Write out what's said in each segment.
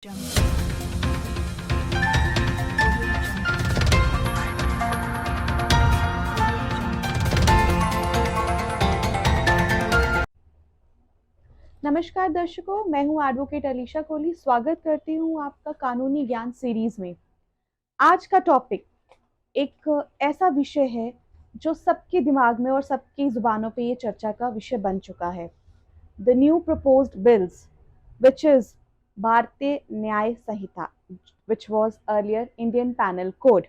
नमस्कार दर्शकों, मैं हूं एडवोकेट अलीशा कोहली। स्वागत करती हूं आपका कानूनी ज्ञान सीरीज में। आज का टॉपिक एक ऐसा विषय है जो सबके दिमाग में और सबकी जुबानों पे ये चर्चा का विषय बन चुका है। The new proposed bills which is Bharatiya Nyaya Sanhita which was earlier Indian penal code.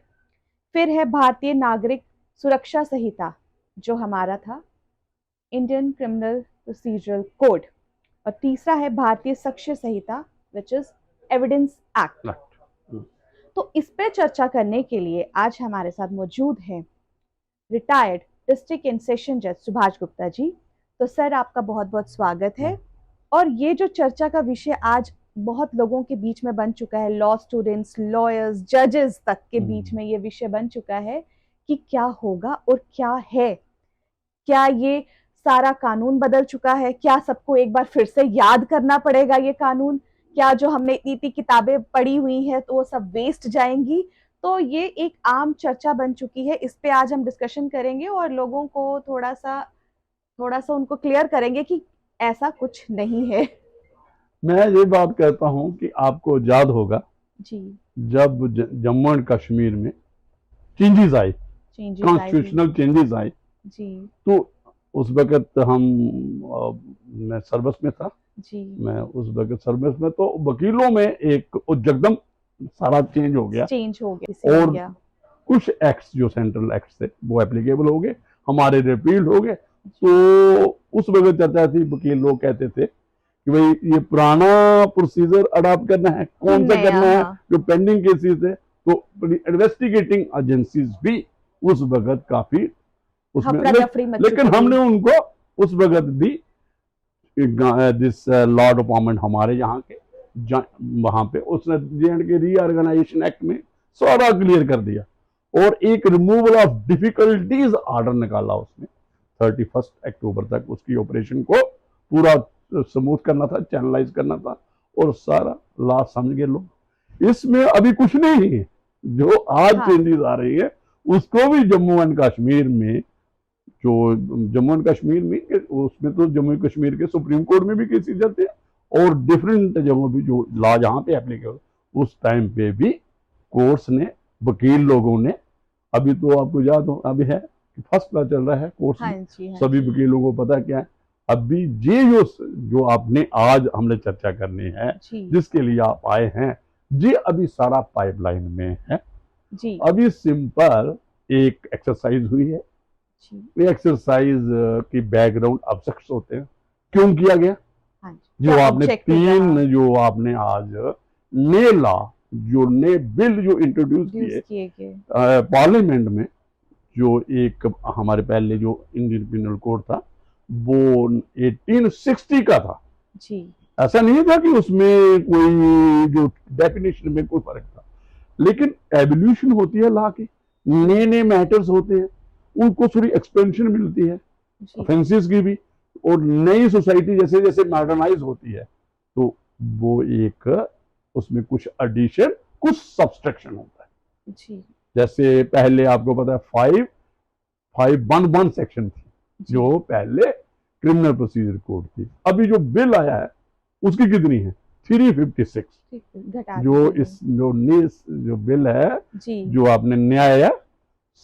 फिर है भारतीय नागरिक सुरक्षा संहिता जो हमारा था इंडियन क्रिमिनल प्रोसीजरल कोड। और तीसरा है भारतीय साक्ष्य संहिता विच इज एविडेंस एक्ट। तो इस पे चर्चा करने के लिए आज हमारे साथ मौजूद हैं रिटायर्ड डिस्ट्रिक्ट एंड सेशन जज सुभाष गुप्ता जी। तो सर, आपका बहुत बहुत स्वागत है। और ये जो चर्चा का विषय आज बहुत लोगों के बीच में बन चुका है, लॉ स्टूडेंट्स, लॉयर्स, जजेस तक के बीच में ये विषय बन चुका है कि क्या होगा और क्या है। क्या ये सारा कानून बदल चुका है? क्या सबको एक बार फिर से याद करना पड़ेगा ये कानून? क्या जो हमने इतनी किताबें पढ़ी हुई हैं तो वो सब वेस्ट जाएंगी? तो ये एक आम चर्चा बन चुकी है। इस पे आज हम डिस्कशन करेंगे और लोगों को थोड़ा सा उनको क्लियर करेंगे कि ऐसा कुछ नहीं है। मैं ये बात कहता हूं कि आपको याद होगा जी, जब जम्मू एंड कश्मीर में चेंजेस आए, कॉन्स्टिट्यूशनल चेंजेस आए, जी तो उस वक्त मैं सर्विस में था। जी, मैं उस वक्त सर्विस में, तो वकीलों में एक जगदम सारा चेंज हो गया और कुछ एक्ट्स जो सेंट्रल एक्ट्स थे वो एप्लीकेबल हो गए, हमारे रिपील हो गए। तो उस वक्त चर्चा थी, वकील लोग कहते थे कि भाई ये पुराना प्रोसीजर अडॉप्ट करना है, कौन सा करना है, जो पेंडिंग केसेस है। तो इन्वेस्टिगेटिंग एजेंसीज भी उस वक्त काफी उसमें, लेकिन हमने उनको उस वक्त भी दिस लॉ डिपार्टमेंट हमारे यहाँ के वहां पे उसने J&K रीऑर्गेनाइजेशन एक्ट में सारा क्लियर कर दिया और एक रिमूवल ऑफ डिफिकल्टीज ऑर्डर निकाला उसमें। 31 अक्टूबर तक उसकी ऑपरेशन को पूरा स्मूथ करना था, चैनलाइज करना था और सारा लॉ समझ गए लोग। इसमें अभी कुछ नहीं है, जो आज चेंजेस आ रही है उसको भी जम्मू एंड कश्मीर में, जो जम्मू एंड कश्मीर में उसमें तो जम्मू कश्मीर के सुप्रीम कोर्ट में भी केसेस जाते हैं और डिफरेंट जगहों भी जो लॉ जहाँ पे एप्लीकेबल, उस टाइम पे भी कोर्ट्स ने, वकील लोगों ने, अभी तो आपको याद हो अभी है फर्स्ट क्लास चल रहा है कोर्ट्स में, सभी वकीलों को पता क्या है। अभी ये जो आपने आज हमने चर्चा करनी है, जिसके लिए आप आए हैं, ये अभी सारा पाइपलाइन में है। अभी सिंपल एक एक्सरसाइज हुई है। ये एक्सरसाइज की बैकग्राउंड ऑब्जेक्ट्स होते हैं, क्यों किया गया, जो आपने आज नए लॉ, जो नए बिल जो इंट्रोड्यूस किए पार्लियामेंट में, जो एक हमारे पहले जो इंडियन पिनल कोड था वो 1860 का था। ऐसा नहीं था कि उसमें कोई जो डेफिनेशन में कोई फर्क था, लेकिन एवोल्यूशन होती है लॉ की, नए नए मैटर्स होते हैं, उनको थोड़ी एक्सपेंशन मिलती है ऑफेंसेस की भी, और नई सोसाइटी जैसे जैसे मॉडर्नाइज होती है तो वो एक उसमें कुछ एडिशन, कुछ सब्सट्रैक्शन होता है जी। जैसे पहले आपको पता है 511 सेक्शन थी जो पहले क्रिमिनल प्रोसीजर कोड थी। अभी जो बिल आया है उसकी कितनी है, 356। जो बिल है जो आपने न्याय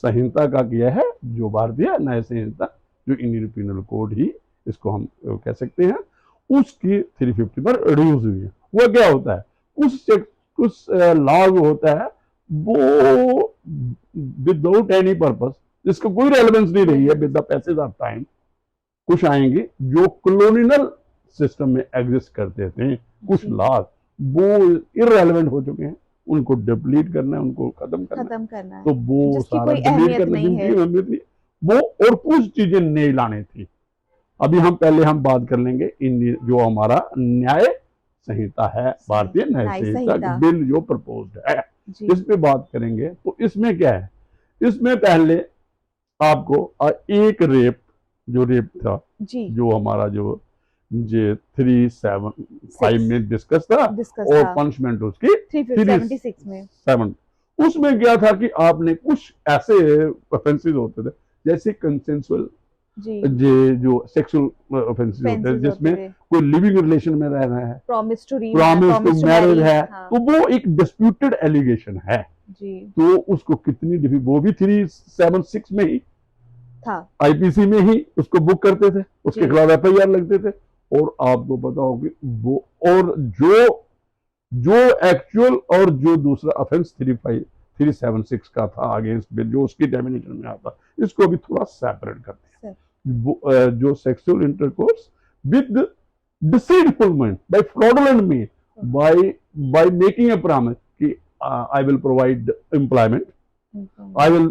संहिता का किया है, जो भारतीय न्याय संहिता, जो इंडियन पिनल कोड ही इसको हम कह सकते हैं, उसकी 350 पर रिड्यूस हुई है। वो क्या होता है, कुछ लॉ जो होता है वो विदाउट एनी पर्पस, जिसका कोई रेलेवेंस नहीं रही है, with the passage of time कुछ आएंगे जो कॉलोनियल सिस्टम में एग्जिस्ट करते थे, कुछ लॉ वो इररेलेवेंट हो चुके हैं, उनको डिप्लीट करना है, उनको खत्म करना है। तो वो सारा डिलीट करना नहीं वो, और कुछ चीजें नई लानी थी। अभी हम बात कर लेंगे जो हमारा न्याय संहिता है, भारतीय न्याय संहिता बिल जो प्रपोज्ड है, इस पे बात करेंगे। तो इसमें क्या है, इसमें पहले आपको एक रेप था जो हमारा जो जे 375 में डिस्कस था और पनिशमेंट उसकी 376 में 7। उसमें क्या था कि आपने कुछ ऐसे ऑफेंसेस होते थे जैसे कंसेंसुअल जो सेक्सुअल ऑफेंसेस होते हैं जिसमें कोई लिविंग रिलेशन में रह रहा है, प्रॉमिस टू मैरिज है, तो वो एक डिस्प्यूटेड एलिगेशन है जी। तो उसको कितनी वो भी 376 में ही था, आईपीसी में ही उसको बुक करते थे, उसके खिलाफ एफआईआर लगते थे। और आपको पता होगी वो और जो एक्चुअल और जो दूसरा ऑफेंस 376 का था अगेंस्ट बिल जो उसकी डेफिनेशन में आता, इसको भी थोड़ा सेपरेट करते हैं। जो sexual intercourse with deceitful mind by fraudulent mean by making a promise कि I will provide employment, I will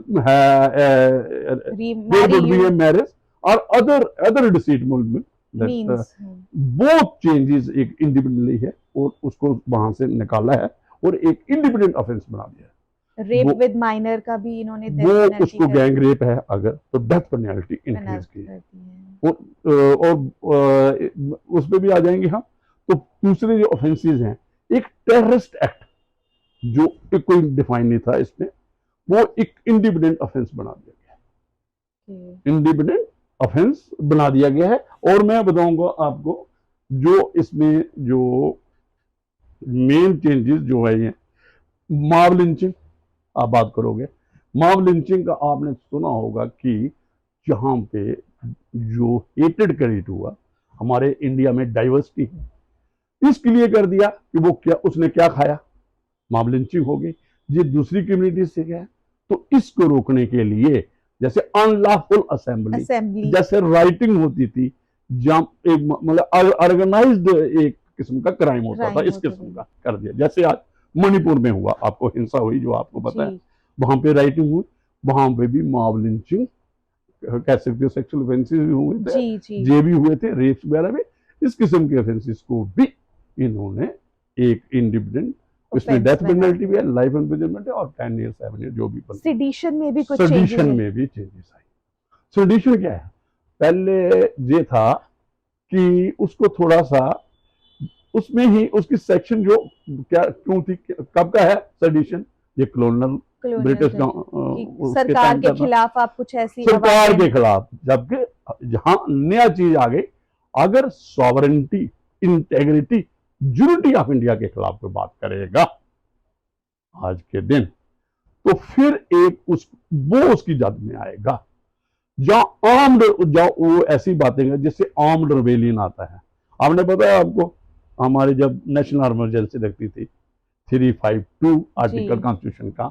there would be a marriage or other deceit movement that both changes एक independently है और उसको वहां से निकाला है और एक इंडिपेंडेंट ऑफेंस बना दिया है। रेप विद माइनर का भी इन्होंने वो उसको गैंग रेप है अगर तो डेथ पेनल्टी इंक्रीज की है और उस पर भी आ जाएंगे हम। तो दूसरे जो ऑफेंसेस हैं, एक टेररिस्ट एक्ट जो कोई डिफाइन नहीं था इसमें, वो एक इंडिपेंडेंट ऑफेंस बना दिया गया, इंडिपेंडेंट ऑफेंस बना दिया गया है। और मैं बताऊंगा आपको जो इसमें जो मेन चेंजेस जो है ये मॉब लिंचिंग, आप बात करोगे मॉब लिंचिंग का, आपने सुना होगा कि जहां पे जो हेटेड क्रिएट हुआ, हमारे इंडिया में डाइवर्सिटी है, इसके लिए कर दिया कि वो क्या उसने क्या खाया, मॉब लिंचिंग हो गई। ये दूसरी कम्युनिटी से क्या है, तो इसको रोकने के लिए जैसे अनलॉफुल असेंबली जैसे राइटिंग होती थी, जहां एक मतलब ऑर्गेनाइज्ड एक किस्म का क्राइम होता था, इस किस्म का कर दिया। जैसे आज मणिपुर में हुआ, आपको हिंसा हुई जो आपको पता है, वहां पे राइटिंग हुई, वहां पे भी मॉब लिंचिंग कह सकते हो, सेक्सुअल ऑफेंसेस भी हुए थे, जे भी हुए थे, रेप्स वगैरह भी, इस किस्म के ऑफेंसेस को भी इन्होंने एक इंडिपेंडेंट, उसमें डेथ पेनल्टी भी है, लाइफ इम्प्रिजनमेंट है और 10 ईयर 7 ईयर जो भी। सेडिशन में भी कुछ सेडिशन में भी चेंजेस आई। सेडिशन क्या है, पहले ये था कि उसको थोड़ा सा उसमें ही उसकी सेक्शन जो क्या क्यों थी, कब का है सेडिशन, ये कॉलोनियल ब्रिटिश सरकार के खिलाफ, आप कुछ ऐसी सरकार के खिलाफ, जबकि जहां नया चीज आ गई, अगर sovereignty, integrity, unity of India के खिलाफ कोई बात करेगा आज के दिन, तो फिर एक वो उसकी जद में आएगा। जहां आर्म्ड, जहां वो ऐसी बातें हैं जिससे आर्म्ड रिबेलियन आता है। आपने बताया आपको, हमारी जब नेशनल इमरजेंसी लगती थी 352 आर्टिकल कॉन्स्टिट्यूशन का,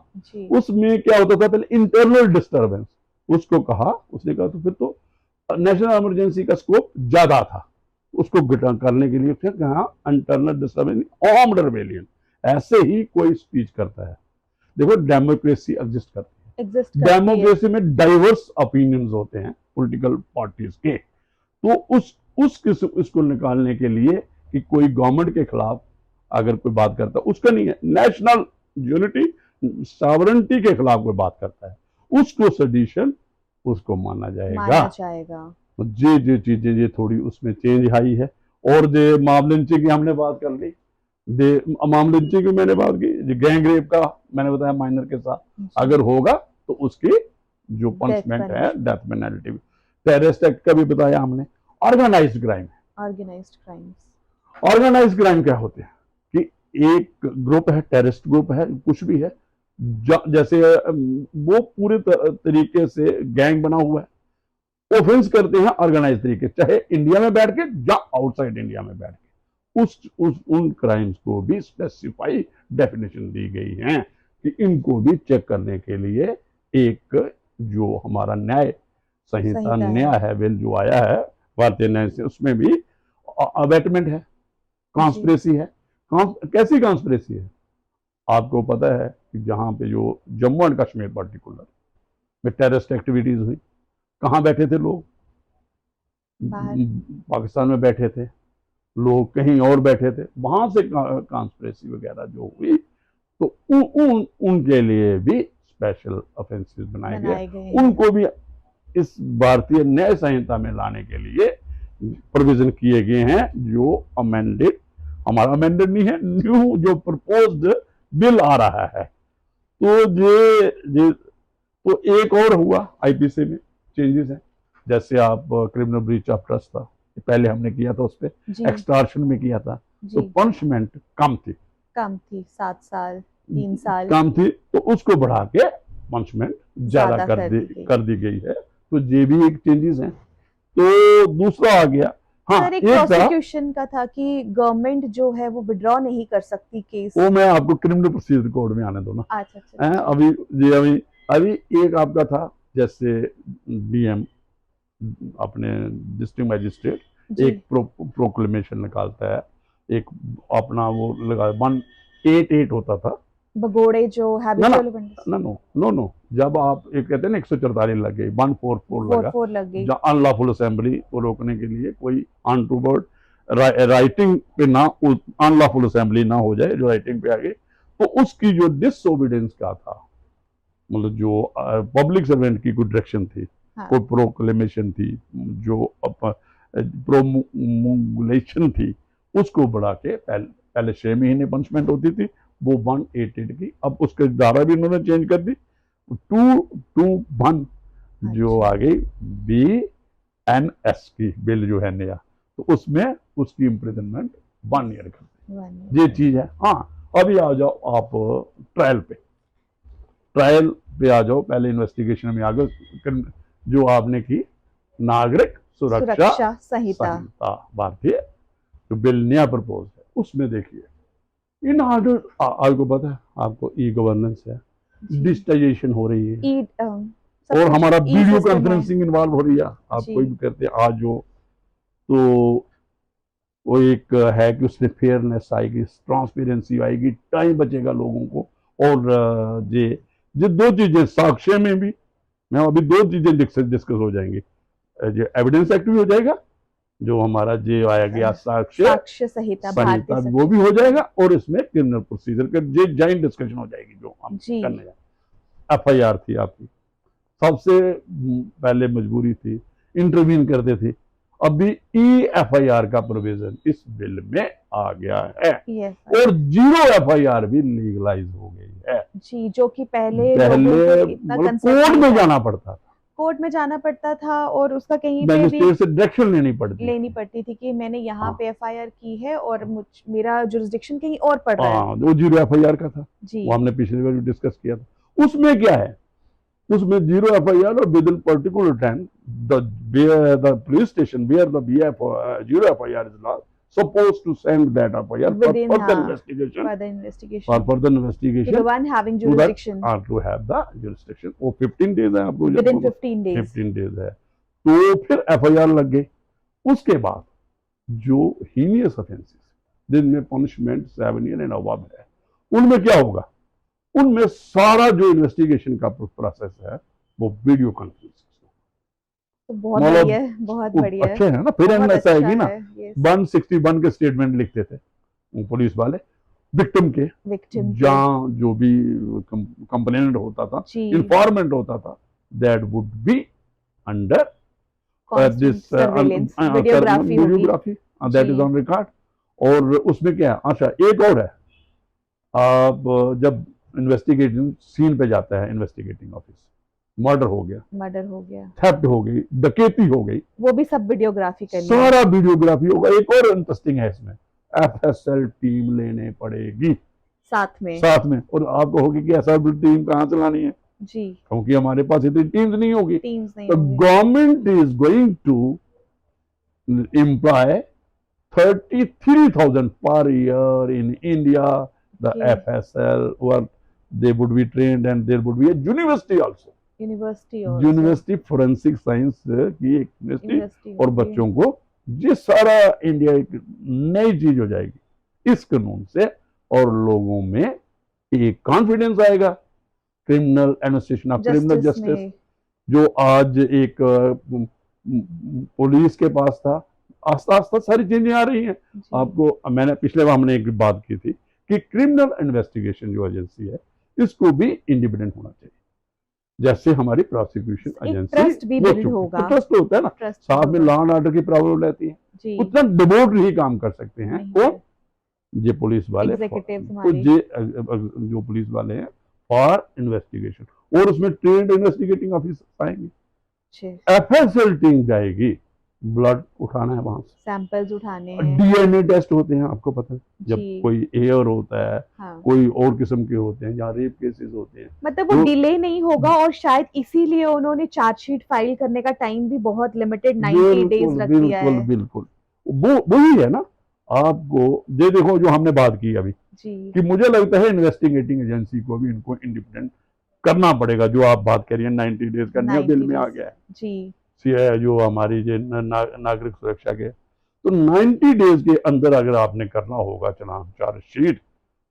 उसमें क्या होता था, पहले इंटरनल डिस्टर्बेंस उसको कहा, उसने कहा तो फिर तो नेशनल इमरजेंसी का स्कोप ज्यादा था, उसको करने के लिए फिर कहा इंटरनल डिस्टर्बेंस, आर्म्ड रिबेलियन। ऐसे ही कोई स्पीच करता है, देखो डेमोक्रेसी एग्जिस्ट करती है, डेमोक्रेसी में डाइवर्स ओपिनियंस होते हैं पॉलिटिकल पार्टीज के, तो उसको निकालने के लिए कि कोई गवर्नमेंट के खिलाफ अगर कोई बात करता है, उसका नहीं है, नेशनल यूनिटी सॉवरेनिटी के खिलाफ कोई बात करता है, उसको सेडिशन, उसको माना जाएगा। तो ये चीजें ये थोड़ी उसमें चेंज आई है। और जो मॉब लिंचिंग की हमने बात कर ली, मॉब लिंचिंग की मैंने बात की, गैंग रेप का मैंने बताया माइनर के साथ अगर होगा तो उसकी जो पनिशमेंट है डेथ पेनल्टी। टेररिस्ट एक्ट का भी बताया हमने। ऑर्गेनाइज्ड क्राइम, ऑर्गेनाइज्ड क्राइम क्या होते हैं कि एक ग्रुप है, टेररिस्ट ग्रुप है, कुछ भी है, जैसे वो पूरे तरीके से गैंग बना हुआ है, ऑफेंस करते हैं ऑर्गेनाइज तरीके, चाहे इंडिया में बैठ के या आउटसाइड इंडिया में बैठ के, उन क्राइम्स को भी स्पेसिफाई डेफिनेशन दी गई है कि इनको भी चेक करने के लिए एक जो हमारा न्याय संहिता नया है बिल जो आया है भारतीय न्याय से, उसमें भी अबेटमेंट है, कॉन्स्पिरेसी है। कैसी कॉन्स्पिरेसी है, आपको पता है कि जहां पे जो जम्मू एंड कश्मीर पर्टिकुलर में टेररिस्ट एक्टिविटीज हुई, कहाँ बैठे थे लोग, पाकिस्तान में बैठे थे लोग, कहीं और बैठे थे, वहां से कॉन्स्पिरेसी वगैरह जो हुई, तो उनके लिए भी स्पेशल ऑफेंसेस बनाए गए, उनको भी इस भारतीय न्याय संहिता में लाने के लिए प्रोविजन किए गए हैं जो अमेंडेड, हमारा अमेंडेड नहीं है, न्यू जो प्रपोज्ड बिल आ रहा है। तो ये तो एक और हुआ आईपीसी में चेंजेस हैं, जैसे आप क्रिमिनल ब्रीच ऑफ ट्रस्ट था, पहले हमने किया था, उस पर एक्सटॉर्शन में किया था, तो पनिशमेंट कम थी 7 साल 3 साल कम थी, तो उसको बढ़ा के पनिशमेंट ज्यादा कर दी गई है। तो ये भी एक चेंजेस है। तो दूसरा आ गया, हाँ, सर, एक प्रोसिक्यूशन का था कि गवर्नमेंट जो है वो विड्रॉ नहीं कर सकती केस। वो मैं आपको क्रिमिनल प्रोसीजर कोड में आने दो ना। अच्छा। अभी एक आपका था, जैसे डीएम अपने डिस्ट्रिक्ट मैजिस्ट्रेट एक प्रोक्लेमेशन निकालता है, एक अपना वो लगा 188 होता था भगोड़े जो हैबिचुअल नो, जब आप एक कहते हैं ना 144 लग गई, 144 लग गई, अनलॉफुल असेंबली को रोकने के लिए कोई अनटूवर्ड राइटिंग पे ना, अनलॉफुल असेंबली ना हो जाए जो राइटिंग पे आ गई, तो उसकी जो डिसओबीडियंस का था, मतलब जो पब्लिक सर्वेंट की कोई डायरेक्शन थी, कोई प्रोक्लेमेशन थी, जो प्रोमुलेशन थी, उसको बढ़ा के पहले 6 महीने पनिशमेंट होती थी, वो 188 की, अब उसके धारा भी उन्होंने चेंज कर दी, 221 जो आ गई BNS की बिल जो है नया, तो उसमें उसकी इम्प्रिजनमेंट 1 ईयर कर दी। ये चीज है। हाँ, अभी आ जाओ आप ट्रायल पे आ जाओ। पहले इन्वेस्टिगेशन में आ गए जो आपने की नागरिक सुरक्षा संहिता भारतीय जो बिल नया प्रपोज है, उसमें देखिए इन ऑर्डर, आपको पता है, आपको ई गवर्नेंस है, डिजिटाइजेशन हो रही है, और हमारा वीडियो कॉन्फ्रेंसिंग इन्वॉल्व हो रही है। आप कोई भी करते हैं आज जो, तो वो एक है कि उसमें फेयरनेस आएगी, ट्रांसपेरेंसी आएगी, टाइम बचेगा लोगों को, और ये 2 चीजें साक्ष्य में भी, मैं अभी 2 चीजें डिस्कस हो जाएंगी, जो एविडेंस एक्ट भी हो जाएगा, जो हमारा जो आया गया साक्ष्य संहिता वो भी हो जाएगा, और इसमें क्रिमिनल प्रोसीजर का जॉइंट डिस्कशन हो जाएगी जो हम करने जाए। FIR थी आपकी, सबसे पहले मजबूरी थी, इंटरवीन करते थे, अभी EFIR का प्रोविजन इस बिल में आ गया है, और 0 FIR भी लीगलाइज हो गई है जी, जो कि पहले कोर्ट में जाना पड़ता था, और उसका कहीं पे भी से डायरेक्शन लेनी पड़ती थी कि मैंने यहाँ पे FIR की है और मेरा जुरिस्डिक्शन कहीं और पड़ रहा है। वो 0 FIR का था जी, वो हमने पिछली बार डिस्कस किया था। उसमें क्या है, उसमें 0 FIR और with in particular time the police station where the 0 FIR is lodged supposed to send that FIR for further investigation. For further investigation, to the one having jurisdiction. To have the jurisdiction. वो 15 days है आपको, within 15 days. 15 days है, तो फिर FIR लग गई। उसके बाद जो हीनियस ऑफेंसेस जिनमें पनिशमेंट 7 ईयर एंड अबव है, उनमें क्या होगा, उनमें सारा जो इन्वेस्टिगेशन का प्रोसेस है वो वीडियो कॉन्फ्रेंस, तो बहुत बढ़िया है, बहुत बढ़िया अच्छे है ना। फिर ऐसा आएगी ना, 161 के स्टेटमेंट लिखते थे पुलिस वाले विक्टिम के, जहाँ जो भी कंप्लेनेंट होता था, इंफॉर्मेंट होता था, that would be under this videography, that is on record. और उसमें क्या है, अच्छा एक और है, आप जब इन्वेस्टिगेशन सीन पे जाता है, इन्वेस्टिगेटिंग ऑफिस, मर्डर हो गया, थेफ्ट हो गई, डकैती हो गई, वो भी सब वीडियोग्राफी करनी, सारा वीडियोग्राफी होगा। एक और इंटरेस्टिंग है इसमें, FSL टीम लेने पड़ेगी साथ में, और आपको होगी कि FSL टीम कहाँ चलानी है जी, क्योंकि हमारे पास इतनी टीम्स नहीं होगी। तो government is going to employ 33,000 per year in India, the FSL work, they would be trained and there would be a university forensic science की एक यूनिवर्सिटी, और बच्चों को ये सारा इंडिया एक नई चीज हो जाएगी इस कानून से, और लोगों में एक कॉन्फिडेंस आएगा criminal administration of criminal justice, जो आज एक पुलिस के पास था, आस्ता आस्ता सारी चीजें आ रही हैं आपको। मैंने पिछले बार हमने एक बात की थी कि क्रिमिनल इन्वेस्टिगेशन जो एजेंसी है, इसको भी इंडिपेंडेंट होना चाहिए। जैसे हमारी प्रोसिक्यूशन एजेंसी ट्रस्ट भी बिल्ड होगा, ट्रस्ट होता है ना, साथ में लॉ एंड ऑर्डर की प्रॉब्लम रहती है, उतना डिवोट नहीं काम कर सकते हैं वो ये पुलिस वाले, जो पुलिस वाले हैं फॉर इन्वेस्टिगेशन, और उसमें ट्रेंड इन्वेस्टिगेटिंग ऑफिसर आएंगे, एफएसएल टीम जाएगी, ब्लड उठाना है, वहां से सैंपल्स उठाने हैं, डीएनए टेस्ट होते हैं, आपको पता है, जब कोई एयर होता है, हाँ। कोई और किस्म के होते हैं, जहाँ रेप केसेस होते हैं, मतलब वो डिले नहीं होगा, और शायद इसीलिए उन्होंने चार्जशीट फाइल करने का टाइम भी बहुत लिमिटेड 90 डेज रख दिया है। बिल्कुल वो ही है ना, आपको ये देखो जो हमने बात की अभी कि मुझे लगता है इन्वेस्टिगेटिंग एजेंसी को भी इनको इंडिपेंडेंट करना पड़ेगा, जो आप बात करिए 90 डेज का नया बिल में आ गया है जी, जो हमारी नागरिक सुरक्षा के, तो 90 डेज के अंदर अगर आपने करना होगा चलान चार्जशीट,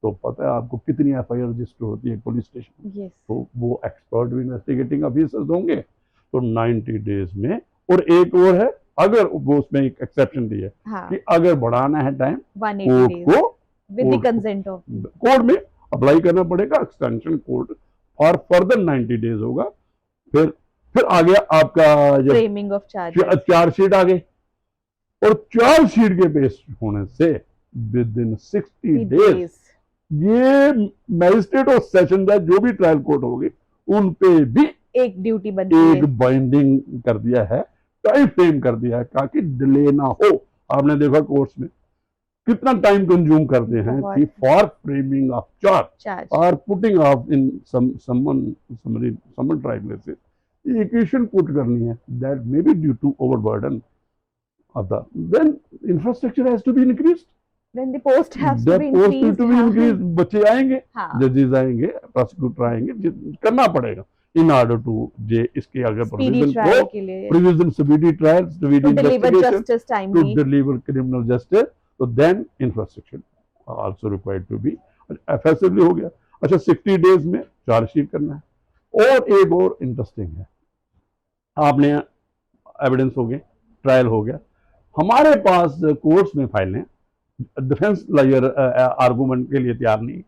तो पता है आपको कितनी एफआईआर रजिस्टर होती है पुलिस स्टेशन, तो वो एक्सपर्ट भी इन्वेस्टिगेटिंग ऑफिसर्स होंगे, तो 90 डेज में। और एक और है, अगर वो उसमें एक एक्सेप्शन दी है, हाँ। कि अगर बढ़ाना है टाइम, कोर्ट को with the consent of court में अप्लाई करना पड़ेगा, extension court for further 90 days होगा। फिर आ गया आपका फ्रेमिंग ऑफ चार्जशीट आ गई, और चार्जशीट के बेस होने से विद इन 60 डेज ये मैजिस्ट्रेट और सेशन जज जो भी ट्रायल कोर्ट होगी उन पे भी एक ड्यूटी बनती है, एक बाइंडिंग कर दिया है, टाइम फ्रेम कर दिया है, ताकि डिले ना हो। आपने देखा कोर्ट्स में कितना टाइम कंज्यूम करते हैं कि फॉर फ्रेमिंग ऑफ चार्ज और putting of in summon tribunal से एक्यूशन पुट करनी है, that may be due to overburden of the, then infrastructure has to be increased, then the post has to be increased, बच्चे आएंगे, जजेस आएंगे, prosecutor आएंगे, करना पड़ेगा इन ऑर्डर टू जे इसके अगर provision speedy trial, speedy investigation, to deliver criminal justice, तो then infrastructure also required to be FSL हो गया। अच्छा, 60 डेज में चार्जशीट करना है। और एक और इंटरेस्टिंग है, आपने एविडेंस हो गया, ट्रायल हो गया, हमारे पास कोर्ट्स में फाइलें, डिफेंस लॉयर आर्गूमेंट के लिए तैयार नहीं,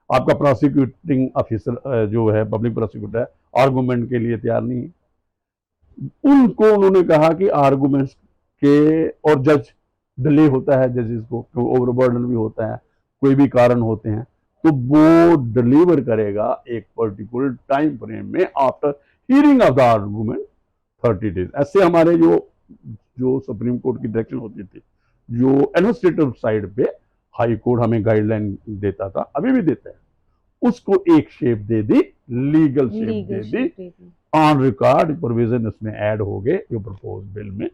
आपका प्रोसिक्यूटिंग ऑफिसर जो है पब्लिक प्रोसिक्यूटर है, आर्गूमेंट के लिए तैयार नहीं। उनको उन्होंने कहा कि आर्गूमेंट्स के, और जज डिले होता है, जजेस को ओवरबर्डन भी होता है, कोई भी कारण होते हैं, तो वो डिलीवर करेगा एक पर्टिकुलर टाइम फ्रेम में after hearing of the argument 30 days. ऐसे हमारे जो सुप्रीम कोर्ट की डायरेक्शन होती थी, जो एडमिनिस्ट्रेटिव साइड पे हाई कोर्ट हमें गाइडलाइन देता था, अभी भी देता है, उसको एक shape they the, legal shape they the, on record provision उसमें ऐड हो गए, जो प्रपोज बिल में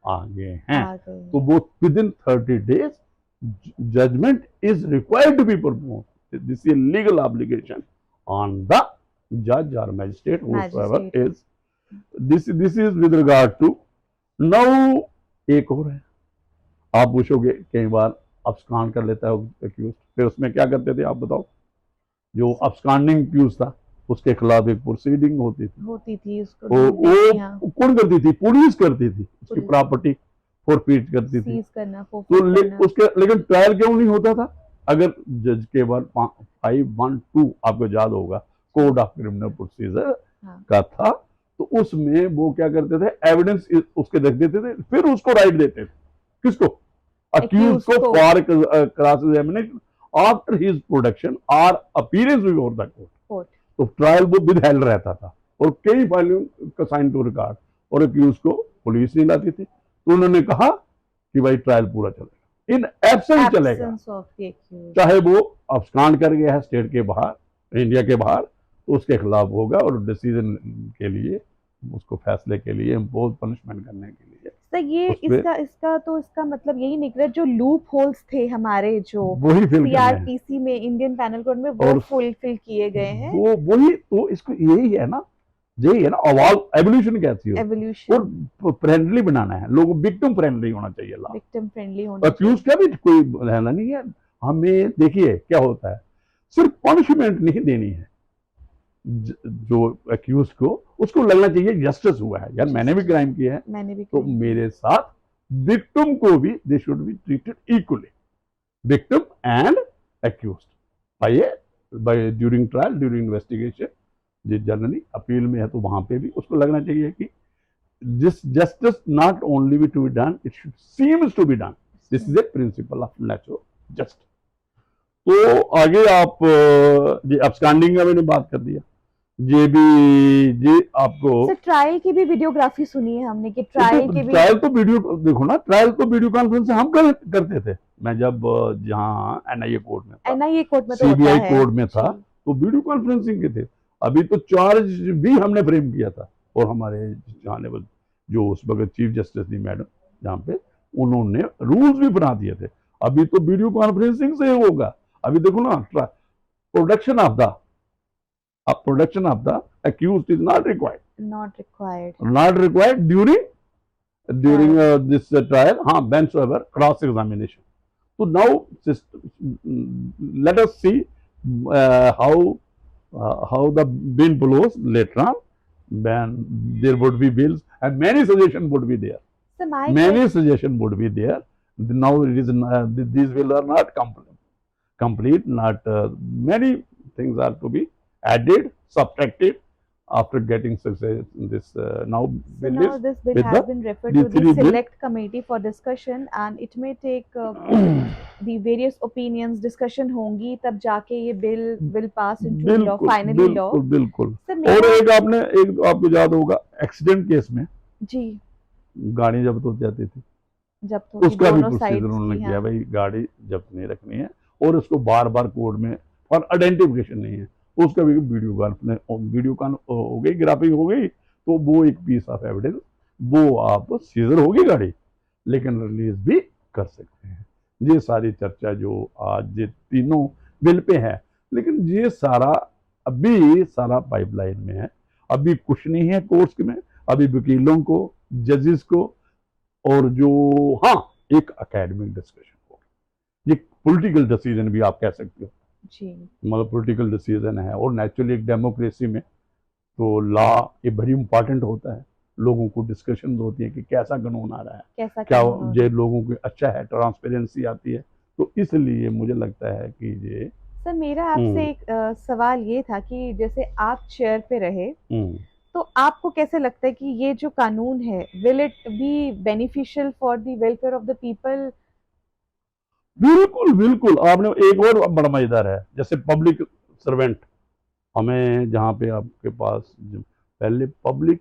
आ गए हैं। तो वो within 30 days judgment is required to be propose, this is legal obligation on the जज और magistrate, whoever is this is with regard to now। एक और है, आप पूछोगे कई बार अब्सकॉन्ड कर लेता है एक्यूज, फिर उसमें क्या करते थे आप बताओ? जो अब्सकॉन्डिंग एक्यूज था उसके खिलाफ एक प्रोसीडिंग होती थी उसको वो कौन करती थी? पुलिस करती थी, उसकी प्रॉपर्टी फोरफीट करती थी, तो उसके लेकिन ट्रायल क्यों नहीं होता था? अगर जज के बाद 512 आपको याद होगा, कोड ऑफ क्रिमिनल प्रोसीजर का था, तो उसमें वो क्या करते थे, एविडेंस उसके रख देते थे, फिर उसको राइट देते थे, किसको? अक्यूज को, for cross examination after his production और अपीयरेंस बिफोर द कोर्ट। तो ट्रायल वो विदहेल्ड रहता था, और कई फाइलों का साइन टू रिकॉर्ड, और अक्यूज को पुलिस नहीं लाती थी, तो उन्होंने कहा कि भाई ट्रायल पूरा चलेगा, इन एब्सेंस चलेगा, चाहे वो अब्सकॉन्ड कर गया है स्टेट के बाहर, इंडिया के बाहर, तो उसके खिलाफ होगा, और डिसीजन के लिए, उसको फैसले के लिए, इम्पोज पनिशमेंट करने के लिए। तो ये इसका मतलब यही निकला, जो लूप होल्स थे हमारे, जो सीआरपीसी में, इंडियन पैनल कोड में, वो फुलफिल किए गए हैं। वही तो इसको यही है ना, एवोल्यूशन कैसी हो, एवोल्यूशन और फ्रेंडली बनाना है, लोगों विक्टिम फ्रेंडली होना चाहिए, विक्टिम फ्रेंडली होना अक्यूज का भी कोई रहना नहीं है हमें। देखिए क्या होता है, सिर्फ पनिशमेंट नहीं देनी है, जो एक्यूज को, उसको लगना चाहिए जस्टिस हुआ है, यार मैंने भी क्राइम किया है, तो मेरे साथ विक्टिम को भी they should be treated equally, victim and accused, by during trial, during investigation, जो जनरली अपील में है तो वहां पे भी उसको लगना चाहिए कि this justice not only be to be done, it should seems to be done, this is a principle of natural justice. तो आगे आप ये अपस्टैंडिंग का मैंने बात कर दिया, ये भी ये आपको सर ट्रायल की भी वीडियोग्राफी सुनी है हमने कि ट्रायल के भी ट्रायल तो वीडियो देखो ना, ट्रायल तो वीडियो कॉन्फ्रेंस से हम करते थे। मैं जब जहाँ एनआईए कोर्ट में था, एनआईए कोर्ट में तो सीबीआई होता है कोर्ट में था, तो वीडियो कॉन्फ्रेंसिंग के थे। अभी तो चार्ज भी हमने फ्रेम किया था, और हमारे जाने जो उस वक्त चीफ जस्टिस थी मैडम, जहाँ पे उन्होंने रूल्स भी बना दिए थे। अभी तो वीडियो कॉन्फ्रेंसिंग से होगा। अभी देखो ना, production of the accused is not required during this trial, whensoever cross examination. So now let us see how the wind blows later on, when there would be bills and many suggestions would be there. So Now it is these bills are not complete, not many things are to be added, subtracted after getting success in this now So bill now is this bill with has the been referred the to the three bill. select committee for discussion and it may take the various opinions discussion होंगी तब जाके ये bill will pass into law, finally law. बिल्कुल। Sir और मेरा एक आपको याद होगा, एक्सीडेंट केस में जी गाड़ी जब्त हो जाती थी, जब तो उसका भी दोनों प्रोसीजर साइड्स उन्होंने की किया, हाँ भाई गाड़ी जब्त नहीं रखनी है, और उसको बार बार कोर्ट में और आइडेंटिफिकेशन नहीं है, उसका भी वीडियो कॉन हो गई, ग्राफिंग हो गई, तो वो एक पीस ऑफ एविडेंस, वो आप सीजर होगी गाड़ी, लेकिन रिलीज भी कर सकते हैं। ये सारी चर्चा जो आज ये तीनों बिल पे है, लेकिन ये सारा अभी सारा पाइपलाइन में है, अभी कुछ नहीं है कोर्ट्स में, अभी वकीलों को, जजेस को, और जो एक एकेडमिक डिस्कशन होगी, ये पॉलिटिकल डिसीजन भी आप कह सकते हो जी, मतलब पॉलिटिकल डिसीजन है। और नेचुरली एक डेमोक्रेसी में तो लॉ ये बड़ी इंपॉर्टेंट होता है, लोगों को डिस्कशन होती है कि कैसा कानून आ रहा है, कैसा क्या कानून ये लोगों को अच्छा है, ट्रांसपेरेंसी आती है, तो इसलिए मुझे लगता है कि ये सर मेरा आपसे एक सवाल ये था कि जैसे आप चेयर पे रहे तो आपको कैसे लगता है कि ये जो कानून है will it be beneficial for the welfare of the people? बिल्कुल बिल्कुल। आपने एक और बड़ा मजेदार है, जैसे पब्लिक सर्वेंट, हमें जहाँ पे आपके पास पहले पब्लिक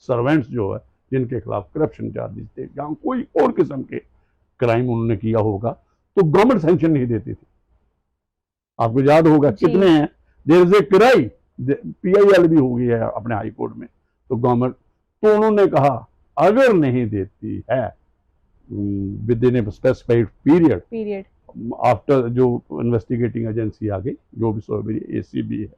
सर्वेंट्स जो है जिनके खिलाफ करप्शन चार्जेस थे, जहाँ कोई और किस्म के क्राइम उन्होंने किया होगा, तो गवर्नमेंट सैंक्शन नहीं देती थी। आपको याद होगा कितने हैं, there is a cry, PIL भी हो गई है अपने हाई कोर्ट में, तो गवर्नमेंट, तो उन्होंने कहा अगर नहीं देती है with in a specified period after, जो इन्वेस्टिगेटिंग एजेंसी आ गई, जो भी सो ACB है,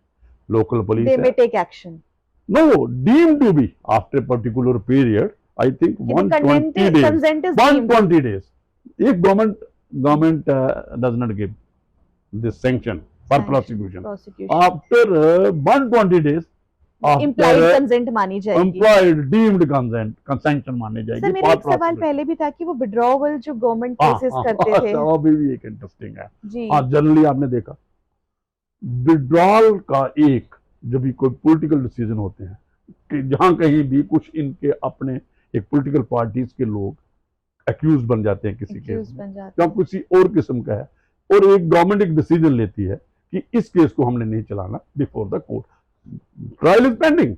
local police they may take action. No, deemed to be after a particular period, I think 120 days. Consent is 120 days. If government does not give this sanction for prosecution, after 120 days, implied consent मानी जाएगी, implied deemed consent मानी जाएगी। Sir मेरा एक सवाल पहले भी था कि वो विड्रॉवल जो गवर्नमेंट केसेस करते थे, वो भी एक इंटरेस्टिंग है जी। जनरली आपने देखा विड्रॉल का एक जब भी कोई पॉलिटिकल डिसीजन होते हैं कि जहां कहीं भी कुछ इनके अपने एक पॉलिटिकल पार्टीज के लोग एक्यूज बन जाते हैं किसी केस में, या किसी और किस्म का है, और एक गवर्नमेंट एक डिसीजन लेती है कि इस केस को हमने नहीं चलाना before the court, trial is pending,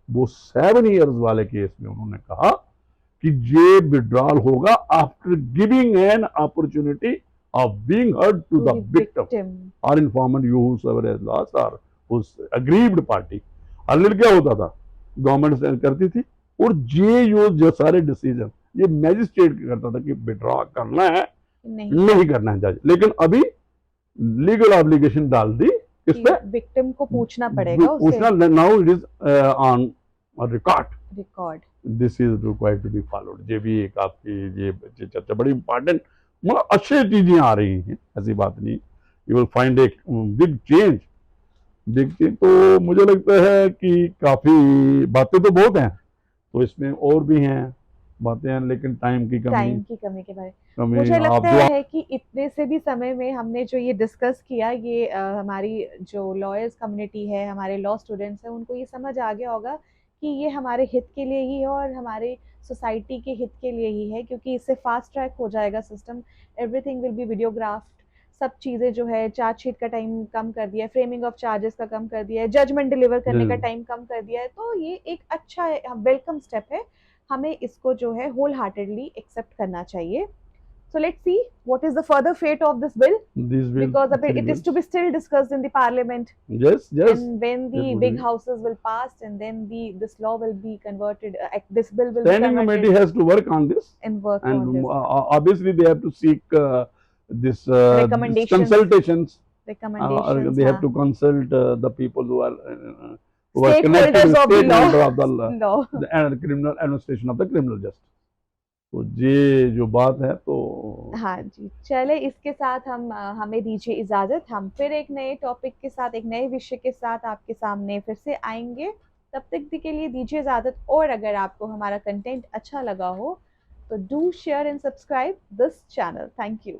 वो 7 इयर्स वाले केस में उन्होंने कहा कि ये विड्रॉल होगा after giving an opportunity of being heard to the victim or informant, you whosoever has lost or who's aggrieved party। Earlier क्या होता था, गवर्नमेंट करती थी, और ये जो सारे डिसीजन ये मैजिस्ट्रेट करता था कि विड्रॉ करना है नहीं करना है जज, लेकिन अभी लीगल ऑब्लिगेशन डाल दी किस पे, विक्टिम को पूछना पड़ेगा पूछना, now it is on record, this is required to be followed. ये भी एक आपकी ये चर्चा बड़ी इंपॉर्टेंट, मतलब अच्छी चीजें आ रही हैं, ऐसी बात नहीं, you will find a big change. तो मुझे लगता है कि काफी बातें तो बहुत हैं, तो इसमें और भी हैं, बातें हैं, लेकिन टाइम की कमी के बारे में कमी मुझे आप लगता जो है कि इतने से भी समय में हमने जो ये डिस्कस किया, ये हमारी जो लॉयर्स कम्युनिटी है, हमारे लॉ स्टूडेंट्स हैं, उनको ये समझ आ गया होगा कि ये हमारे हित के लिए ही है और हमारे सोसाइटी के हित के लिए ही है, क्योंकि इससे फास्ट ट्रैक हो जाएगा सिस्टम, एवरीथिंग विल बी वीडियोग्राफ्ड, सब चीज़ें जो है, चार्जशीट का टाइम कम कर दिया है, फ्रेमिंग ऑफ चार्जेस का कम कर दिया है, जजमेंट डिलीवर करने का टाइम कम कर दिया है, तो ये एक अच्छा वेलकम स्टेप है, हमें इसको जो है होल हार्टेडली एक्सेप्ट करना चाहिए. So let's see what is the further fate of this bill, because it is to be still discussed in the parliament. Yes, And when the big houses will pass, and then this law will be converted, this bill will be standing converted. committee has to work on this, And work and on this. obviously they have to seek this Recommendations. consultations. Recommendations. They have to consult the people who are Stakeholders connected of the law. stakeholder of the Law. the criminal administration of the criminal justice. तो ये जो बात है, तो हाँ जी, चले इसके साथ हमें दीजिए इजाजत, हम फिर एक नए टॉपिक के साथ, एक नए विषय के साथ आपके सामने फिर से आएंगे. तब तक के लिए दीजिए इजाजत, और अगर आपको हमारा कंटेंट अच्छा लगा हो तो do share and subscribe this channel. Thank you.